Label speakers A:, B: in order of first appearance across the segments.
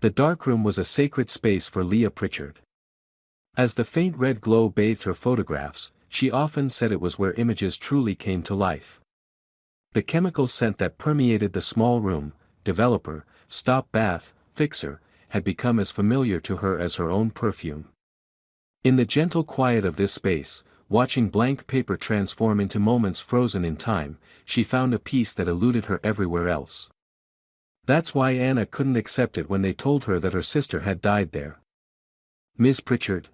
A: The darkroom was a sacred space for Leah Pritchard. As the faint red glow bathed her photographs, she often said it was where images truly came to life. The chemical scent that permeated the small room, developer, stop bath, fixer, had become as familiar to her as her own perfume. In the gentle quiet of this space, watching blank paper transform into moments frozen in time, she found a peace that eluded her everywhere else. That's why Anna couldn't accept it when they told her that her sister had died there. "Miss Pritchard?"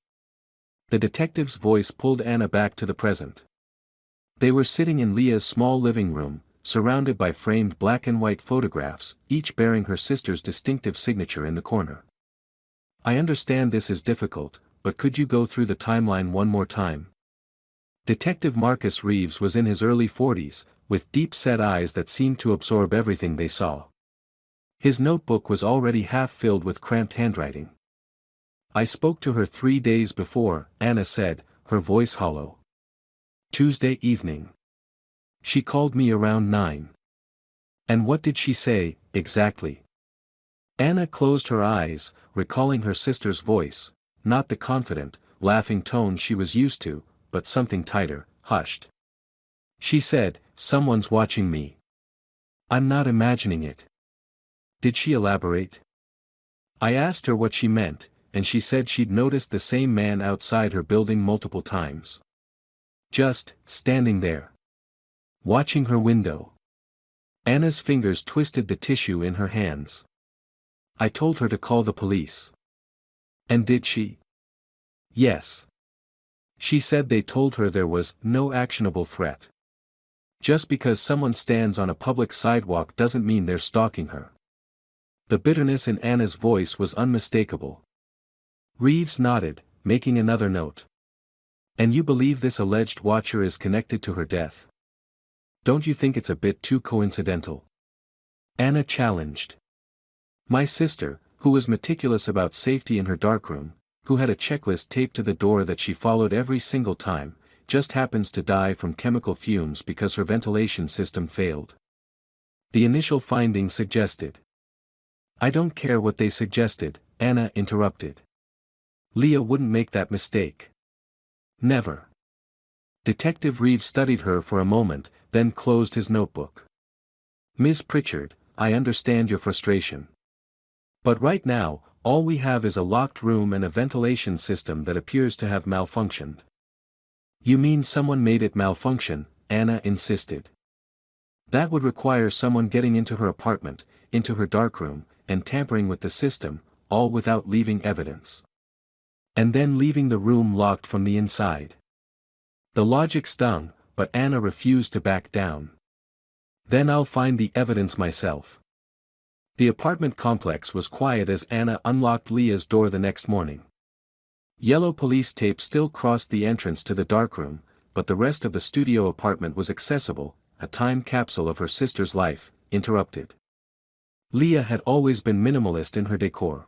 A: The detective's voice pulled Anna back to the present. They were sitting in Leah's small living room, surrounded by framed black and white photographs, each bearing her sister's distinctive signature in the corner. "I understand this is difficult, but could you go through the timeline one more time?" Detective Marcus Reeves was in his early 40s, with deep-set eyes that seemed to absorb everything they saw. His notebook was already half filled with cramped handwriting. "I spoke to her 3 days before," Anna said, her voice hollow. "Tuesday evening. She called me around 9. "And what did she say, exactly?" Anna closed her eyes, recalling her sister's voice, not the confident, laughing tone she was used to, but something tighter, hushed. "She said, 'Someone's watching me.' I'm not imagining it." "Did she elaborate?" "I asked her what she meant, and she said she'd noticed the same man outside her building multiple times. Just, standing there. Watching her window." Anna's fingers twisted the tissue in her hands. "I told her to call the police." "And did she?" "Yes. She said they told her there was no actionable threat. Just because someone stands on a public sidewalk doesn't mean they're stalking her." The bitterness in Anna's voice was unmistakable. Reeves nodded, making another note. "And you believe this alleged watcher is connected to her death? Don't you think it's a bit too coincidental?" Anna challenged. "My sister, who was meticulous about safety in her darkroom, who had a checklist taped to the door that she followed every single time, just happens to die from chemical fumes because her ventilation system failed." The initial findings suggested. "I don't care what they suggested," Anna interrupted. "Leah wouldn't make that mistake. Never." Detective Reeves studied her for a moment, then closed his notebook. "Miss Pritchard, I understand your frustration. But right now, all we have is a locked room and a ventilation system that appears to have malfunctioned." "You mean someone made it malfunction?" Anna insisted. "That would require someone getting into her apartment, into her darkroom, and tampering with the system, all without leaving evidence. And then leaving the room locked from the inside." The logic stung, but Anna refused to back down. "Then I'll find the evidence myself." The apartment complex was quiet as Anna unlocked Leah's door the next morning. Yellow police tape still crossed the entrance to the darkroom, but the rest of the studio apartment was accessible, a time capsule of her sister's life, interrupted. Leah had always been minimalist in her decor.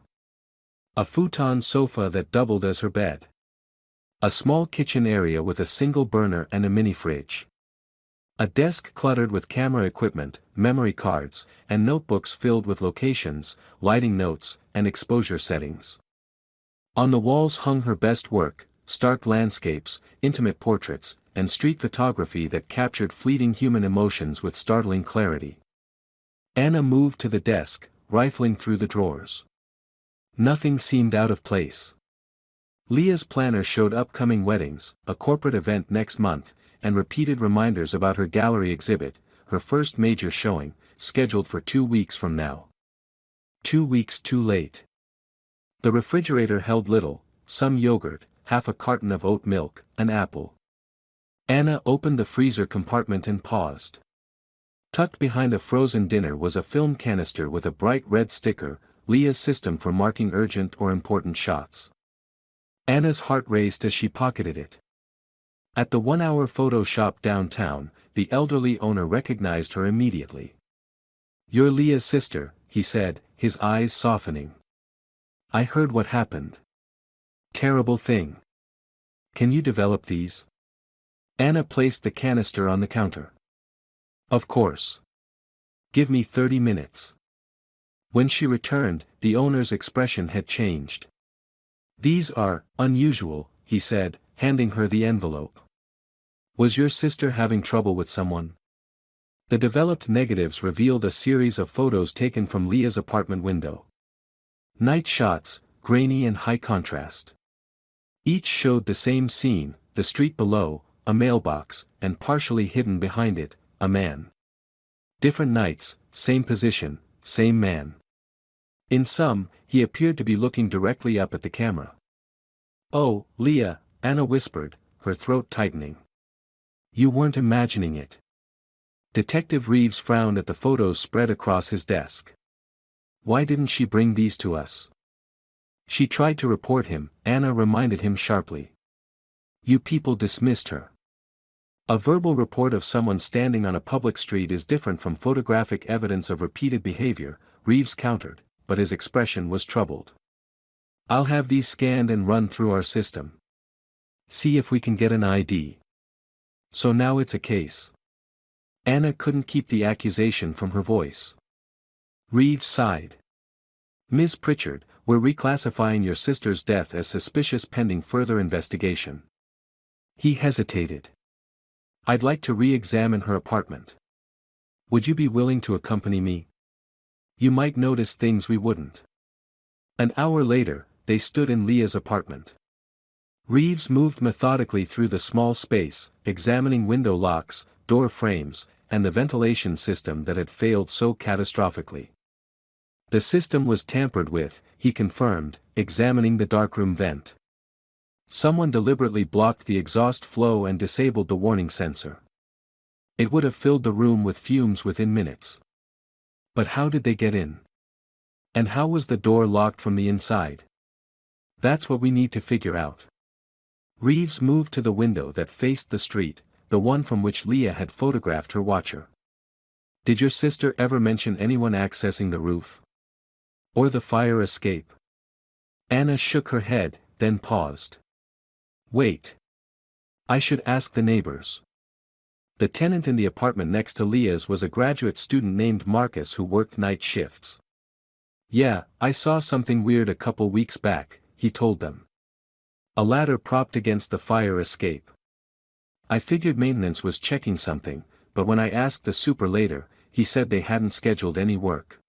A: A futon sofa that doubled as her bed. A small kitchen area with a single burner and a mini fridge. A desk cluttered with camera equipment, memory cards, and notebooks filled with locations, lighting notes, and exposure settings. On the walls hung her best work, stark landscapes, intimate portraits, and street photography that captured fleeting human emotions with startling clarity. Anna moved to the desk, rifling through the drawers. Nothing seemed out of place. Leah's planner showed upcoming weddings, a corporate event next month, and repeated reminders about her gallery exhibit, her first major showing, scheduled for 2 weeks from now. 2 weeks too late. The refrigerator held little, some yogurt, half a carton of oat milk, an apple. Anna opened the freezer compartment and paused. Tucked behind a frozen dinner was a film canister with a bright red sticker, Leah's system for marking urgent or important shots. Anna's heart raced as she pocketed it. At the 1-hour photo shop downtown, the elderly owner recognized her immediately. "You're Leah's sister," he said, his eyes softening. "I heard what happened. Terrible thing. Can you develop these?" Anna placed the canister on the counter. "Of course. Give me 30 minutes. When she returned, the owner's expression had changed. "These are unusual," he said, handing her the envelope. "Was your sister having trouble with someone?" The developed negatives revealed a series of photos taken from Leah's apartment window. Night shots, grainy and high contrast. Each showed the same scene, the street below, a mailbox, and partially hidden behind it, a man. Different nights, same position, same man. In some, he appeared to be looking directly up at the camera. "Oh, Leah," Anna whispered, her throat tightening. "You weren't imagining it." Detective Reeves frowned at the photos spread across his desk. "Why didn't she bring these to us?" "She tried to report him," Anna reminded him sharply. "You people dismissed her." A verbal report of someone standing on a public street is different from photographic evidence of repeated behavior, Reeves countered, but his expression was troubled. "I'll have these scanned and run through our system. See if we can get an ID. So now it's a case." Anna couldn't keep the accusation from her voice. Reeves sighed. "Ms. Pritchard, we're reclassifying your sister's death as suspicious pending further investigation." He hesitated. "I'd like to re-examine her apartment. Would you be willing to accompany me? You might notice things we wouldn't." An hour later, they stood in Leah's apartment. Reeves moved methodically through the small space, examining window locks, door frames, and the ventilation system that had failed so catastrophically. The system was tampered with, he confirmed, examining the darkroom vent. Someone deliberately blocked the exhaust flow and disabled the warning sensor. It would have filled the room with fumes within minutes. But how did they get in? And how was the door locked from the inside? That's what we need to figure out. Reeves moved to the window that faced the street, the one from which Leah had photographed her watcher. "Did your sister ever mention anyone accessing the roof? Or the fire escape?" Anna shook her head, then paused. "Wait. I should ask the neighbors." The tenant in the apartment next to Leah's was a graduate student named Marcus who worked night shifts. "Yeah, I saw something weird a couple weeks back," he told them. "A ladder propped against the fire escape. I figured maintenance was checking something, but when I asked the super later, he said they hadn't scheduled any work."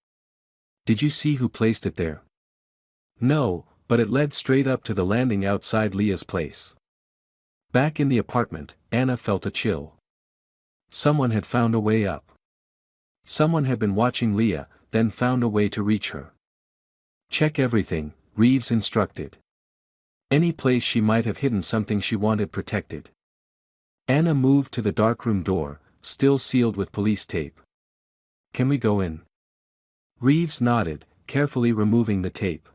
A: "Did you see who placed it there?" "No, but it led straight up to the landing outside Leah's place." Back in the apartment, Anna felt a chill. Someone had found a way up. Someone had been watching Leah, then found a way to reach her. "Check everything," Reeves instructed. "Any place she might have hidden something she wanted protected." Anna moved to the darkroom door, still sealed with police tape. "Can we go in?" Reeves nodded, carefully removing the tape.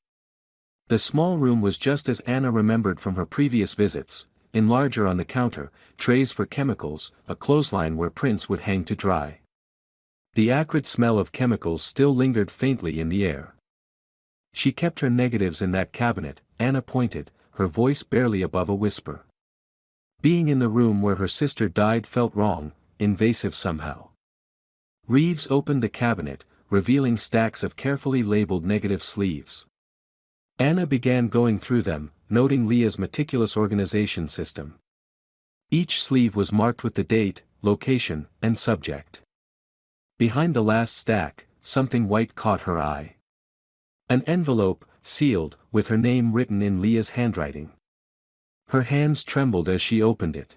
A: The small room was just as Anna remembered from her previous visits, in larger on the counter, trays for chemicals, a clothesline where prints would hang to dry. The acrid smell of chemicals still lingered faintly in the air. "She kept her negatives in that cabinet," Anna pointed, her voice barely above a whisper. Being in the room where her sister died felt wrong, invasive somehow. Reeves opened the cabinet, revealing stacks of carefully labeled negative sleeves. Anna began going through them, noting Leah's meticulous organization system. Each sleeve was marked with the date, location, and subject. Behind the last stack, something white caught her eye. An envelope, sealed, with her name written in Leah's handwriting. Her hands trembled as she opened it.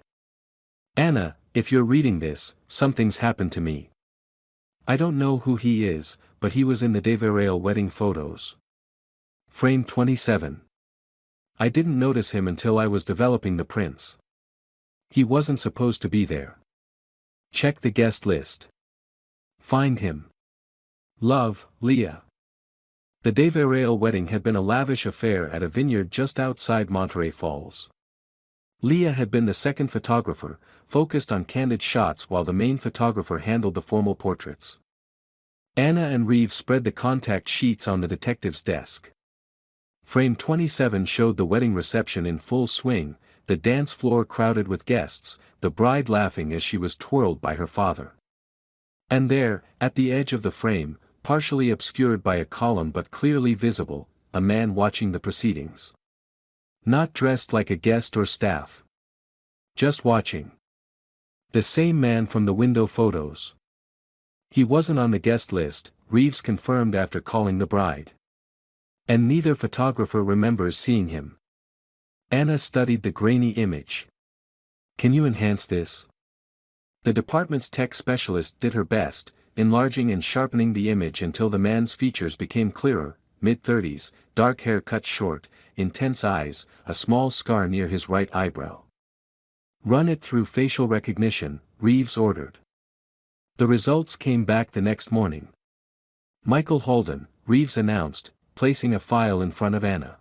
A: "Anna, if you're reading this, something's happened to me. I don't know who he is, but he was in the Devereux wedding photos. Frame 27. I didn't notice him until I was developing the prints. He wasn't supposed to be there. Check the guest list. Find him. Love, Leah." The Devereux wedding had been a lavish affair at a vineyard just outside Monterey Falls. Leah had been the second photographer, focused on candid shots while the main photographer handled the formal portraits. Anna and Reeves spread the contact sheets on the detective's desk. Frame 27 showed the wedding reception in full swing, the dance floor crowded with guests, the bride laughing as she was twirled by her father. And there, at the edge of the frame, partially obscured by a column but clearly visible, a man watching the proceedings. Not dressed like a guest or staff. Just watching. The same man from the window photos. He wasn't on the guest list, Reeves confirmed after calling the bride. And neither photographer remembers seeing him. Anna studied the grainy image. Can you enhance this? The department's tech specialist did her best, enlarging and sharpening the image until the man's features became clearer, mid-30s, dark hair cut short, intense eyes, a small scar near his right eyebrow. Run it through facial recognition, Reeves ordered. The results came back the next morning. Michael Holden, Reeves announced, placing a file in front of Anna.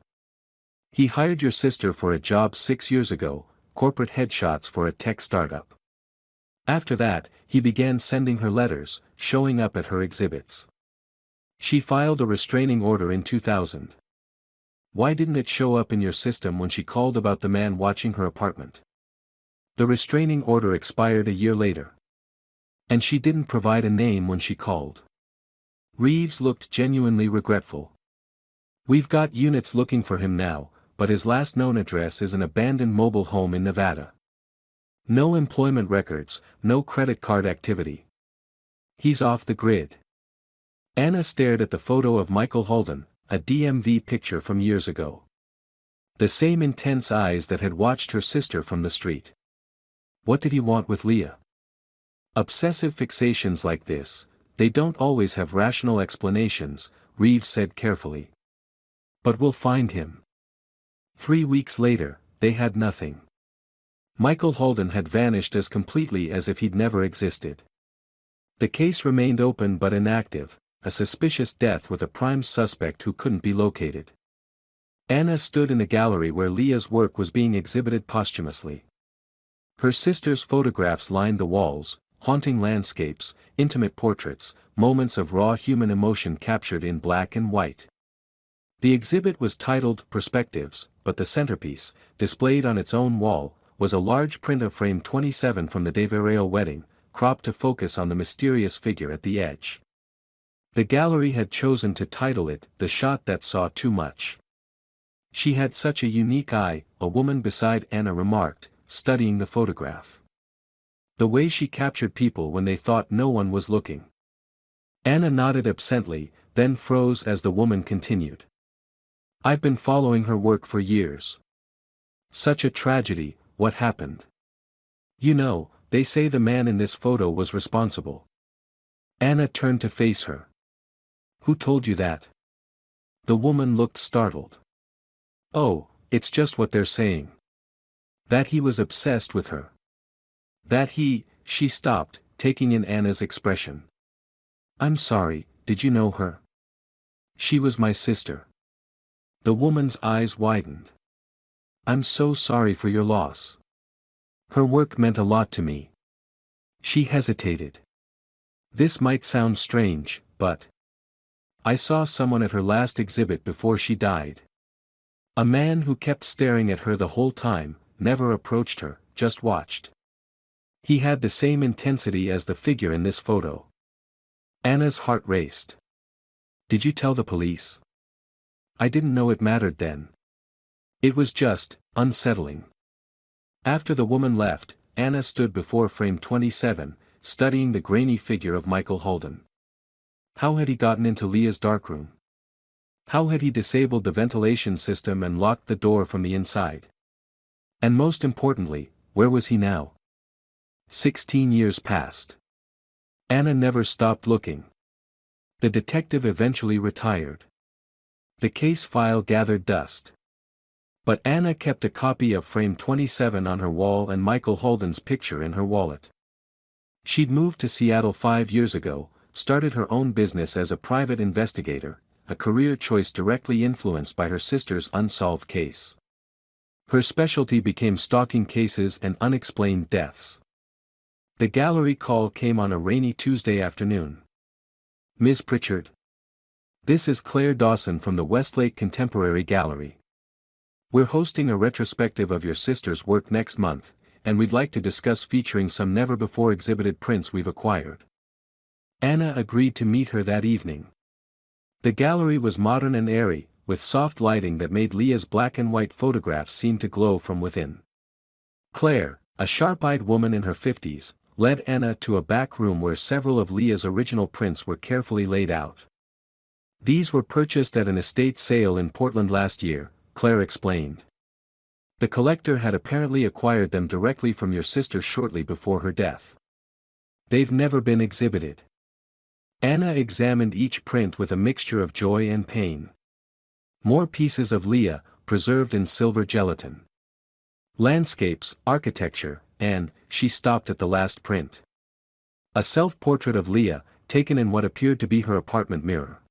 A: He hired your sister for a job 6 years ago, corporate headshots for a tech startup. After that, he began sending her letters, showing up at her exhibits. She filed a restraining order in 2000. Why didn't it show up in your system when she called about the man watching her apartment? The restraining order expired a year later. And she didn't provide a name when she called. Reeves looked genuinely regretful. We've got units looking for him now, but his last known address is an abandoned mobile home in Nevada. No employment records, no credit card activity. He's off the grid. Anna stared at the photo of Michael Holden, a DMV picture from years ago. The same intense eyes that had watched her sister from the street. What did he want with Leah? Obsessive fixations like this, they don't always have rational explanations, Reeves said carefully. But we'll find him. 3 weeks later, they had nothing. Michael Holden had vanished as completely as if he'd never existed. The case remained open but inactive, a suspicious death with a prime suspect who couldn't be located. Anna stood in the gallery where Leah's work was being exhibited posthumously. Her sister's photographs lined the walls, haunting landscapes, intimate portraits, moments of raw human emotion captured in black and white. The exhibit was titled Perspectives, but the centerpiece, displayed on its own wall, was a large print of frame 27 from the Devereux wedding, cropped to focus on the mysterious figure at the edge. The gallery had chosen to title it The Shot That Saw Too Much. She had such a unique eye, a woman beside Anna remarked, studying the photograph. The way she captured people when they thought no one was looking. Anna nodded absently, then froze as the woman continued. I've been following her work for years. Such a tragedy, what happened? You know, they say the man in this photo was responsible. Anna turned to face her. Who told you that? The woman looked startled. Oh, it's just what they're saying. That he was obsessed with her. That she stopped, taking in Anna's expression. I'm sorry, did you know her? She was my sister. The woman's eyes widened. I'm so sorry for your loss. Her work meant a lot to me. She hesitated. This might sound strange, but I saw someone at her last exhibit before she died. A man who kept staring at her the whole time, never approached her, just watched. He had the same intensity as the figure in this photo. Anna's heart raced. Did you tell the police? I didn't know it mattered then. It was just unsettling. After the woman left, Anna stood before frame 27, studying the grainy figure of Michael Holden. How had he gotten into Leah's darkroom? How had he disabled the ventilation system and locked the door from the inside? And most importantly, where was he now? 16 years passed. Anna never stopped looking. The detective eventually retired. The case file gathered dust. But Anna kept a copy of frame 27 on her wall and Michael Holden's picture in her wallet. She'd moved to Seattle 5 years ago, started her own business as a private investigator, a career choice directly influenced by her sister's unsolved case. Her specialty became stalking cases and unexplained deaths. The gallery call came on a rainy Tuesday afternoon. Ms. Pritchard. This is Claire Dawson from the Westlake Contemporary Gallery. We're hosting a retrospective of your sister's work next month, and we'd like to discuss featuring some never-before-exhibited prints we've acquired. Anna agreed to meet her that evening. The gallery was modern and airy, with soft lighting that made Leah's black and white photographs seem to glow from within. Claire, a sharp-eyed woman in her 50s, led Anna to a back room where several of Leah's original prints were carefully laid out. These were purchased at an estate sale in Portland last year, Claire explained. The collector had apparently acquired them directly from your sister shortly before her death. They've never been exhibited. Anna examined each print with a mixture of joy and pain. More pieces of Leah, preserved in silver gelatin. Landscapes, architecture, and, she stopped at the last print. A self-portrait of Leah, taken in what appeared to be her apartment mirror.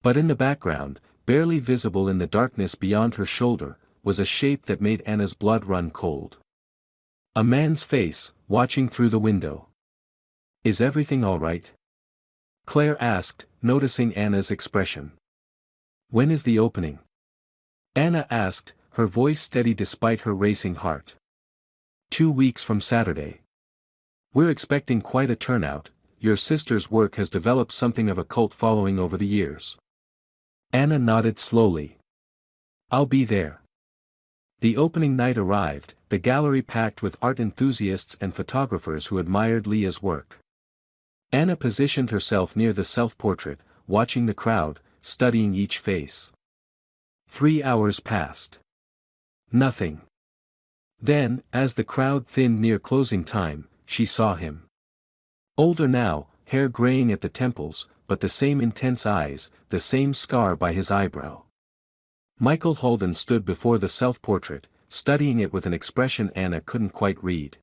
A: But in the background, barely visible in the darkness beyond her shoulder, was a shape that made Anna's blood run cold. A man's face, watching through the window. Is everything all right? Claire asked, noticing Anna's expression. When is the opening? Anna asked, her voice steady despite her racing heart. 2 weeks from Saturday. We're expecting quite a turnout. Your sister's work has developed something of a cult following over the years. Anna nodded slowly. I'll be there. The opening night arrived, the gallery packed with art enthusiasts and photographers who admired Leah's work. Anna positioned herself near the self-portrait, watching the crowd, studying each face. 3 hours passed. Nothing. Then, as the crowd thinned near closing time, she saw him. Older now, hair graying at the temples, but the same intense eyes, the same scar by his eyebrow. Michael Holden stood before the self-portrait, studying it with an expression Anna couldn't quite read.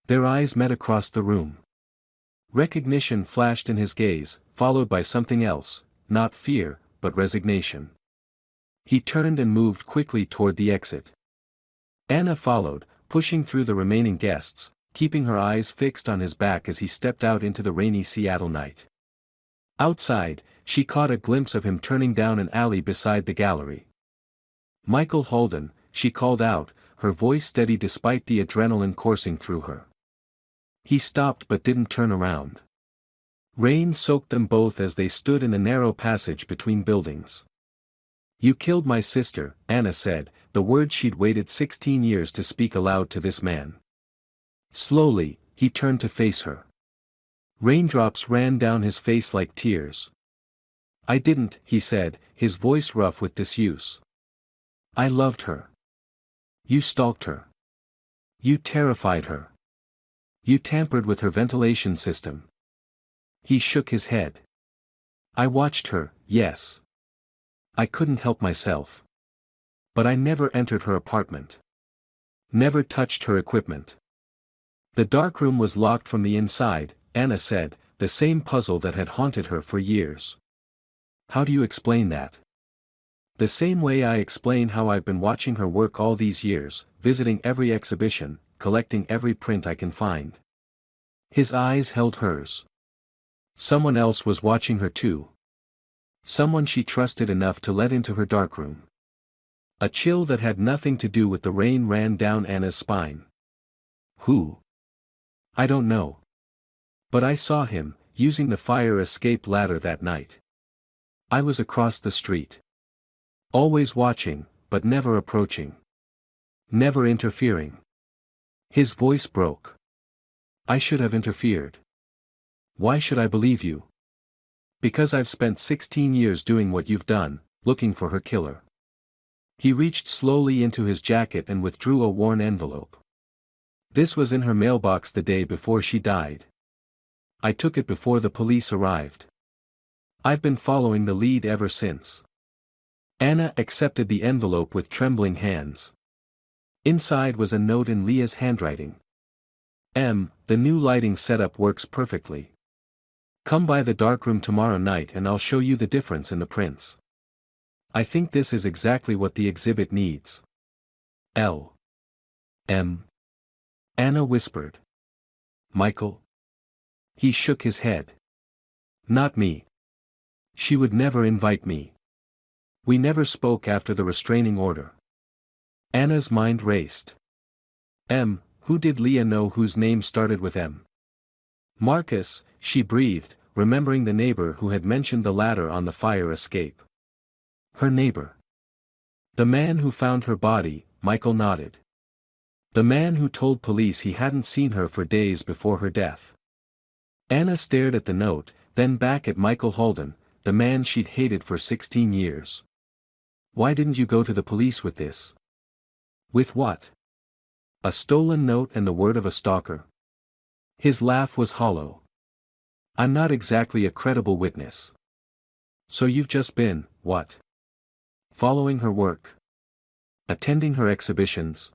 A: Their eyes met across the room. Recognition flashed in his gaze, followed by something else, not fear, but resignation. He turned and moved quickly toward the exit. Anna followed, pushing through the remaining guests, keeping her eyes fixed on his back as he stepped out into the rainy Seattle night. Outside, she caught a glimpse of him turning down an alley beside the gallery. Michael Holden, she called out, her voice steady despite the adrenaline coursing through her. He stopped but didn't turn around. Rain soaked them both as they stood in the narrow passage between buildings. You killed my sister, Anna said, the words she'd waited 16 years to speak aloud to this man. Slowly, he turned to face her. Raindrops ran down his face like tears. I didn't, he said, his voice rough with disuse. I loved her. You stalked her. You terrified her. You tampered with her ventilation system. He shook his head. I watched her, yes. I couldn't help myself. But I never entered her apartment. Never touched her equipment. The darkroom was locked from the inside, Anna said, the same puzzle that had haunted her for years. How do you explain that? The same way I explain how I've been watching her work all these years, visiting every exhibition, collecting every print I can find. His eyes held hers. Someone else was watching her too. Someone she trusted enough to let into her darkroom. A chill that had nothing to do with the rain ran down Anna's spine. Who? I don't know. But I saw him, using the fire escape ladder that night. I was across the street. Always watching, but never approaching. Never interfering. His voice broke. I should have interfered. Why should I believe you? Because I've spent 16 years doing what you've done, looking for her killer. He reached slowly into his jacket and withdrew a worn envelope. This was in her mailbox the day before she died. I took it before the police arrived. I've been following the lead ever since. Anna accepted the envelope with trembling hands. Inside was a note in Leah's handwriting. The new lighting setup works perfectly. Come by the darkroom tomorrow night and I'll show you the difference in the prints. I think this is exactly what the exhibit needs. Anna whispered. Michael? He shook his head. Not me. She would never invite me. We never spoke after the restraining order. Anna's mind raced. Who did Leah know whose name started with M? Marcus, she breathed, remembering the neighbor who had mentioned the ladder on the fire escape. Her neighbor. The man who found her body, Michael nodded. The man who told police he hadn't seen her for days before her death. Anna stared at the note, then back at Michael Holden, the man she'd hated for 16 years. Why didn't you go to the police with this? With what? A stolen note and the word of a stalker? His laugh was hollow. I'm not exactly a credible witness. So you've just been, what? Following her work? Attending her exhibitions?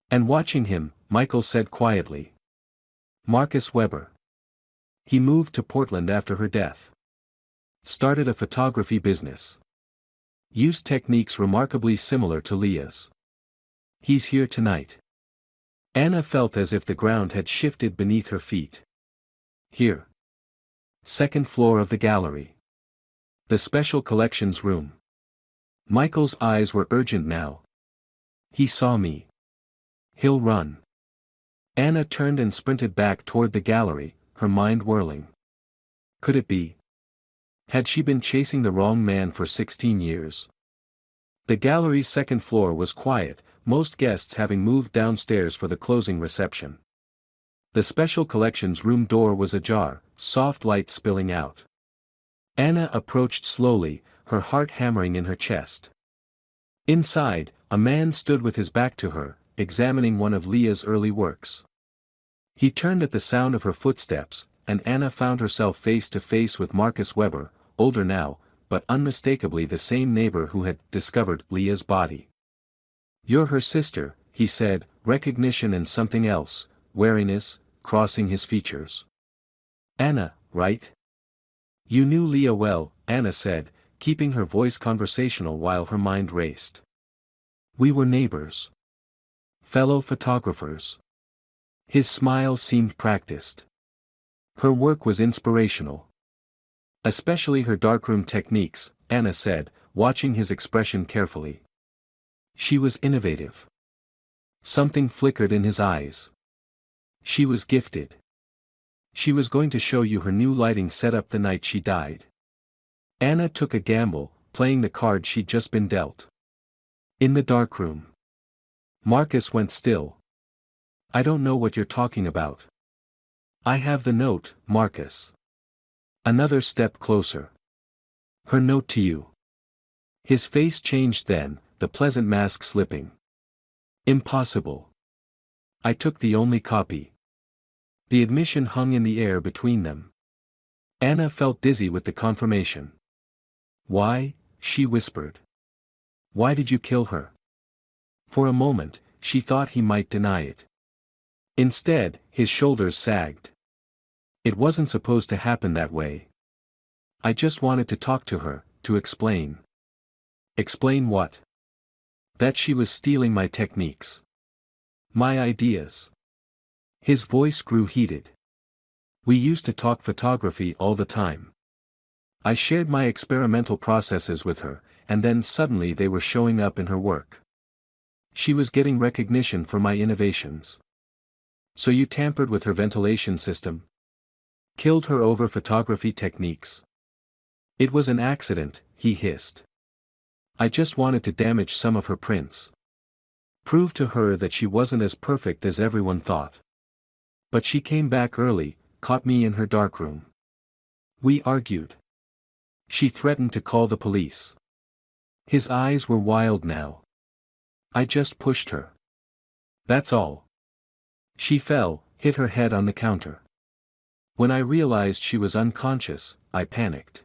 A: And watching him, Michael said quietly. Marcus Weber. He moved to Portland after her death. Started a photography business. Used techniques remarkably similar to Leah's. He's here tonight. Anna felt as if the ground had shifted beneath her feet. Here. Second floor of the gallery. The special collections room. Michael's eyes were urgent now. He saw me. He'll run. Anna turned and sprinted back toward the gallery, her mind whirling. Could it be? Had she been chasing the wrong man for 16 years? The gallery's second floor was quiet, most guests having moved downstairs for the closing reception. The special collections room door was ajar, soft light spilling out. Anna approached slowly, her heart hammering in her chest. Inside, a man stood with his back to her, examining one of Leah's early works. He turned at the sound of her footsteps, and Anna found herself face to face with Marcus Weber, older now, but unmistakably the same neighbor who had discovered Leah's body. You're her sister, he said, recognition and something else, wariness, crossing his features. Anna, right? You knew Leah well, Anna said, keeping her voice conversational while her mind raced. We were neighbors. Fellow photographers. His smile seemed practiced. Her work was inspirational. Especially her darkroom techniques, Anna said, watching his expression carefully. She was innovative. Something flickered in his eyes. She was gifted. She was going to show you her new lighting setup the night she died. Anna took a gamble, playing the card she'd just been dealt. In the darkroom. Marcus went still. I don't know what you're talking about. I have the note, Marcus. Another step closer. Her note to you. His face changed then, the pleasant mask slipping. Impossible. I took the only copy. The admission hung in the air between them. Anna felt dizzy with the confirmation. Why? She whispered. Why did you kill her? For a moment, she thought he might deny it. Instead, his shoulders sagged. It wasn't supposed to happen that way. I just wanted to talk to her, to explain. Explain what? That she was stealing my techniques. My ideas. His voice grew heated. We used to talk photography all the time. I shared my experimental processes with her, and then suddenly they were showing up in her work. She was getting recognition for my innovations. So you tampered with her ventilation system? Killed her over photography techniques? It was an accident, he hissed. I just wanted to damage some of her prints. Prove to her that she wasn't as perfect as everyone thought. But she came back early, caught me in her darkroom. We argued. She threatened to call the police. His eyes were wild now. I just pushed her. That's all. She fell, hit her head on the counter. When I realized she was unconscious, I panicked.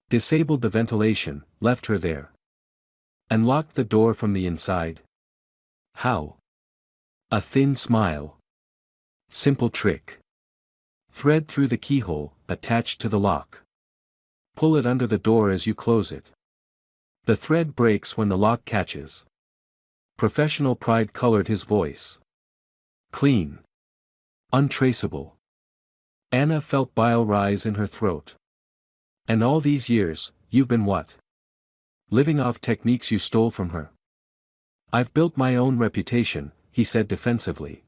A: Disabled the ventilation, left her there. And locked the door from the inside. How? A thin smile. Simple trick. Thread through the keyhole, attached to the lock. Pull it under the door as you close it. The thread breaks when the lock catches. Professional pride colored his voice. Clean. Untraceable. Anna felt bile rise in her throat. And all these years, you've been what? Living off techniques you stole from her. I've built my own reputation, he said defensively.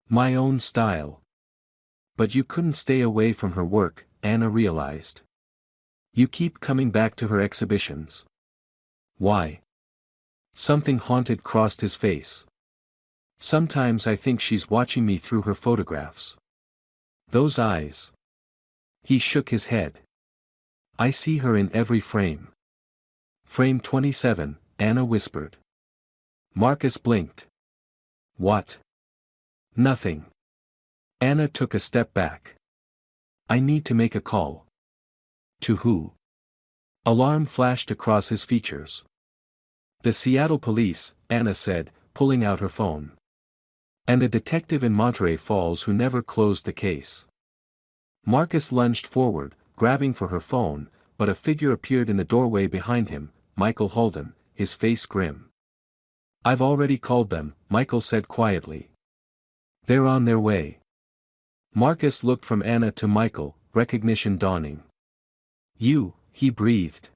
A: My own style. But you couldn't stay away from her work, Anna realized. You keep coming back to her exhibitions. Why? Something haunted crossed his face. Sometimes I think she's watching me through her photographs. Those eyes. He shook his head. I see her in every frame. Frame 27, Anna whispered. Marcus blinked. What? Nothing. Anna took a step back. I need to make a call. To who? Alarm flashed across his features. The Seattle police, Anna said, pulling out her phone. And a detective in Monterey Falls who never closed the case. Marcus lunged forward, grabbing for her phone, but a figure appeared in the doorway behind him, Michael Holden, his face grim. I've already called them, Michael said quietly. They're on their way. Marcus looked from Anna to Michael, recognition dawning. You, he breathed.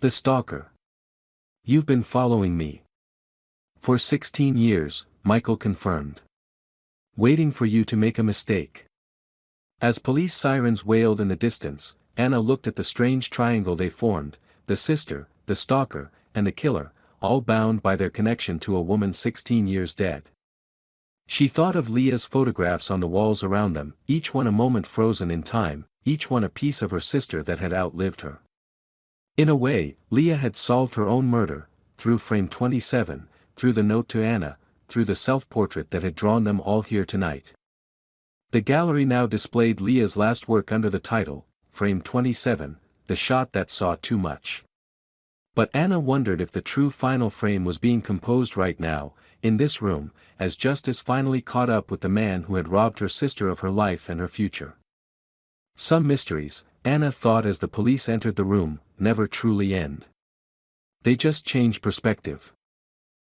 A: The stalker. You've been following me. For 16 years, Michael confirmed. Waiting for you to make a mistake. As police sirens wailed in the distance, Anna looked at the strange triangle they formed, the sister, the stalker, and the killer, all bound by their connection to a woman 16 years dead. She thought of Leah's photographs on the walls around them, each one a moment frozen in time, each one a piece of her sister that had outlived her. In a way, Leah had solved her own murder, through frame 27, through the note to Anna, through the self-portrait that had drawn them all here tonight. The gallery now displayed Leah's last work under the title, Frame 27, The Shot That Saw Too Much. But Anna wondered if the true final frame was being composed right now, in this room, as justice finally caught up with the man who had robbed her sister of her life and her future. Some mysteries, Anna thought as the police entered the room, never truly end. They just change perspective.